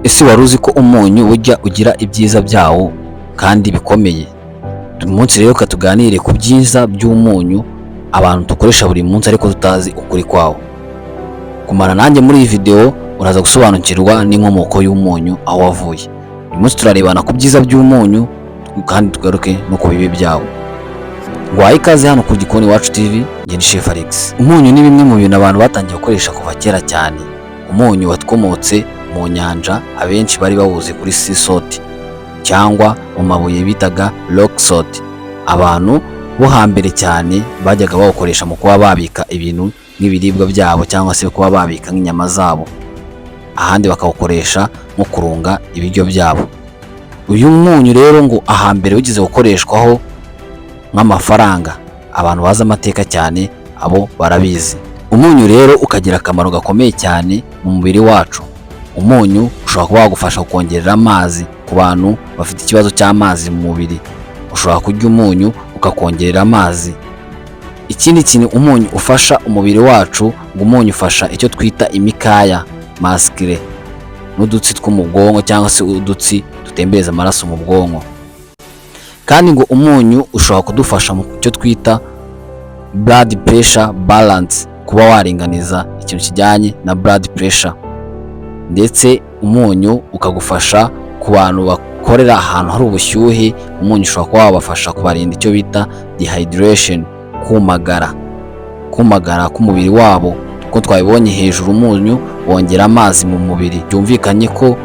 Ese wari uzi ko umunyu burya ugira ibyiza byawo kandi bikomeye? Uyu munsi rero tuganire ku byiza by'umunyu abantu dukoresha buri munsi ariko tutazi ukuri kwawo. Kumara nanjye muri iyi video uraza gusobanukirwa n'inkomoko y'umunyu aho wavuye. Uyu munsi turarebana ku byiza by'umunyu kandi tugaruke no ku bibi byawo. Ngwaye ikaze hano ku Gikoni Iwacu TV, njye ni Chef Alex. Umunyu ni bimwe mu bintu abantu batangiye gukoresha kuva kera cyane. Umunyu watkomotse mu nyanja, abenshi bari bawuzi kuri sea salt cyangwa mu mabuye bitaga rock salt. Abantu bo hambere cyane bajyaga bawukoresha mu kuba babika ibintu nk'ibiribwa byabo cyangwa se kuba babika nk'inyama zabo, ahandi bakawukoresha nko kurunga ibiryo byabo. Uyu munyu rero ngo ahambere ugize gukoreshwaho nk'amafaranga, abantu bazi amateka cyane abo barabizi. Umunyu rero ukagira akamaro gakomeye cyane mu mubiri wacu. Umunyu ushobora kuba wagufasha kongerera amazi ku bantu bafite ikibazo cy'amazi mu mubiri. Ushobora kurya umunyu ukakongerera amazi. Ikindi kintu umunyu ufasha umubiri wacu, ngo umunyu ufasha icyo twita imikaya muscle n'udutsi two mu bwonko cyangwa se udutsi dutembereza amaraso mu bwonko. Kandi ngo umunyu ushobora kudufasha mu cyo twita blood pressure balance, kuba waringaniza ikintu kijyanye na blood pressure. Ndetse umunyu ukagufasha ku bantu bakorera ahantu hari ubushyuhe. Umunyu ushobora kuba wabafasha kubarinda icyo bita dehydration, kumagara k'umubiri wabo. Kuko twabibonye hejuru, umunyu wongera amazi mu mubiri. Byumvikanye ko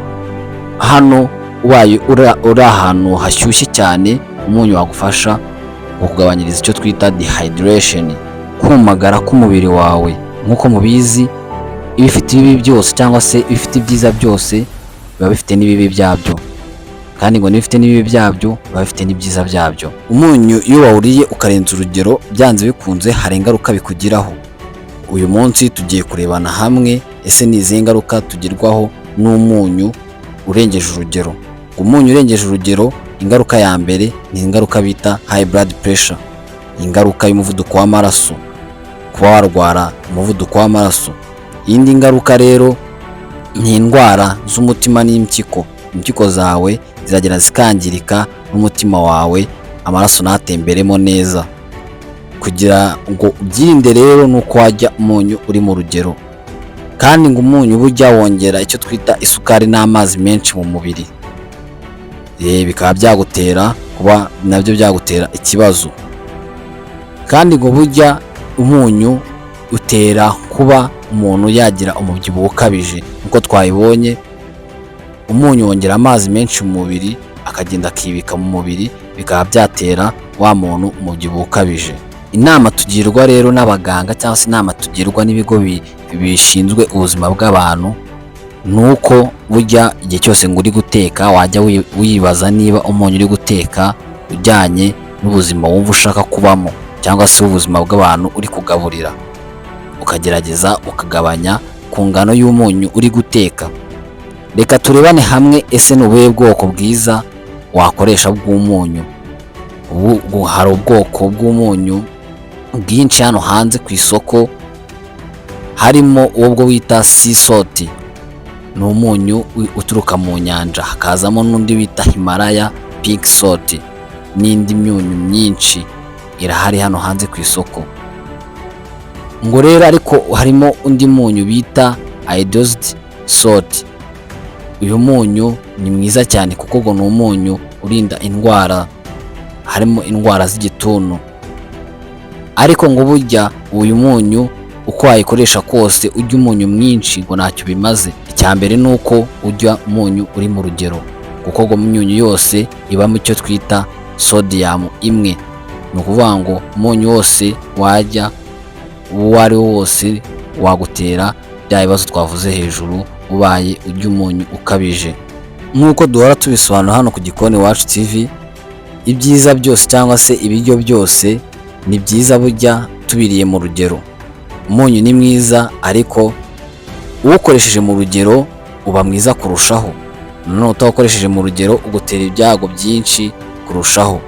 hano ubaye uri ahantu hashyushye cyane, umunyu wagufasha mu kugabanyiriza icyo twita dehydration, kumagara k'umubiri wawe. Nk'uko mubizi, ibifite ibibi byose cyangwa se ibifite ibyiza byose biba bifite n'ibibi byabyo, kandi ngo n'ibifite n'ibibi byabyo biba bifite n'ibyiza byabyo. Umunyu iyo wawuriye ukarenza urugero, byanze bikunze hari ingaruka bikugiraho. Uyu munsi tugiye kurebana hamwe ese ni izihe ngaruka tugirwaho n'umunyu urengeje urugero. Umunyu urengeje urugero, ingaruka ya mbere ni ingaruka bita high blood pressure, ingaruka y'umuvuduko w'amaraso, kuba warwara umuvuduko w'amaraso. Iyindi ngaruka rero ni indwara z'umutima n'impyiko. Impyiko zawe ziragera zikangirika n'umutima wawe, amaraso ntatemberemo neza. Kugira ngo ubyirinde rero nuko wajya umunyu uri mu rugero. Kandi ngo umunyu burya wongera icyo twita isukari n'amazi menshi mu mubiri, bikaba byagutera kuba nabyo byagutera ikibazo. Kandi ngo burya umunyu utera kuba umuntu yagira umubyibuho ukabije. Nkuko twabibonye, umunyu wongera amazi menshi mu mubiri akagenda akibika mu mubiri, bikaba byatera wa muntu umubyibuho ukabije. Inama tugirwa rero n'abaganga cyangwa se inama tugirwa n'ibigo bishinzwe ubuzima bw'abantu, nuko burya igihe cyose ngo uri guteka wajya wibaza niba umunyu uri guteka ujyanye n'ubuzima wumva ushaka kubamo, cyangwa se ubuzima bw'abantu uri kugaburira. Ukagerageza ukagabanya ku ngano y'umunyu uri guteka. Reka turebane hamwe ese ni ubuhe bwoko bwiza wakoresha bw'umunyu. Hari ubwoko bw'umunyu bwinshi hano hanze ku isoko, harimo ubwo wita sea salt, ni umunyu uturuka mu nyanja. Hakazamo n'undi wita Himalaya pink salt, n'indi myunyu myinshi irahari hano hanze ku isoko. Ngo rero ariko harimo undi munyu bita iodized salt. Uyu munyu ni mwiza cyane kuko ngo ni umunyu urinda indwara, harimo indwara z'igituntu. Ariko ngo burya uyu munyu uko wayikoresha kose, ujya umunyu mwinshi ngo ntacyo bimaze. Icya mbere ni uko ujya umunyu uri mu rugero, kuko ngo imyunyu yose ibamo icyo twita sodium imwe. Ni ukuvuga ngo umunyu wose wajya uwo ari wo wose wagutera bya bibazo twavuze hejuru, ubaye ujya umunyu ukabije. Nk'uko duhora tubisobanura hano ku Gikoni Iwacu TV, ibyiza byose cyangwa se ibiryo byose ni byiza burya tubiriye mu rugero. Umunyu ni mwiza, ariko uwukoresheje mu rugero uba mwiza kurushaho. Noneho utawukoresheje mu rugero ugutera ibyago byinshi kurushaho.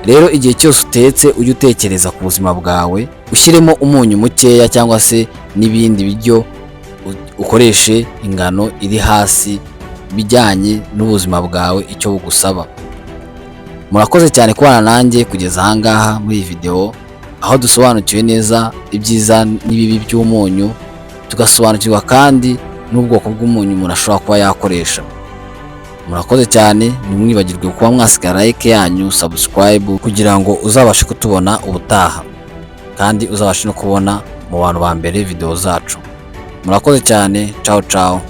Rero igihe cyose utetse ujye utekereza ku buzima bwawe, ushyiremo umunyu mukeya cyangwa se n'ibindi biryo ukoreshe ingano iri hasi bijyanye n'ubuzima bwawe icyo bugusaba. Murakoze cyane kubana nanjye kugeza ahangaha muri iyi video, aho dusobanukiwe neza ibyiza n'ibibi by'umunyu, tugasobanukirwa kandi n'ubwoko bw'umunyu umuntu ashobora kuba yakoresha. Murakoze cyane, ntimwibagirwe kuba mwasiga like yanyu, subscribe kugira ngo uzabashe kutubona ubutaha kandi uzabashe no kubona mu bantu ba mbere video zacu. Murakoze cyane, ciao ciao.